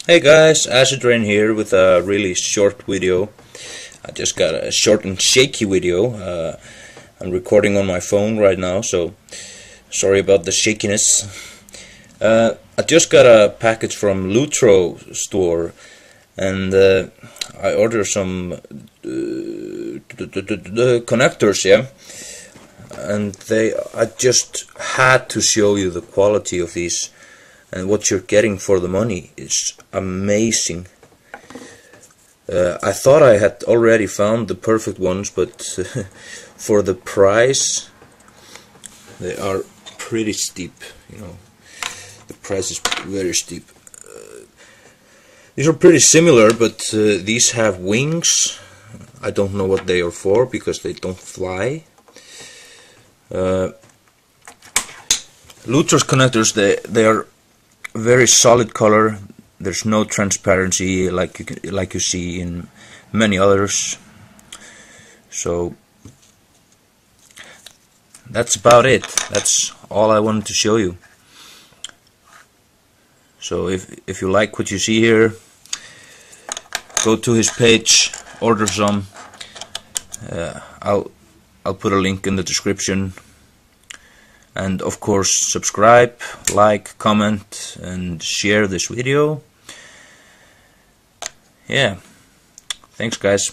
Hey guys, Acid Rain here with a really short video. I just got a short and shaky video. I'm recording on my phone right now, so sorry about the shakiness. I just got a package from Lutro store, and I ordered some connectors, yeah. And I just had to show you the quality of these. And what you're getting for the money is amazing. I thought I had already found the perfect ones, but for the price, they are pretty steep. You know, the price is very steep. These are pretty similar, but these have wings. I don't know what they are for because they don't fly. Lutro's connectors, they are very solid color. There's no transparency like you see in many others. So that's about it. That's all I wanted to show you. So if you like what you see here, go to his page, order some. I'll put a link in the description. And of course, subscribe, like, comment, and share this video. Yeah, thanks guys.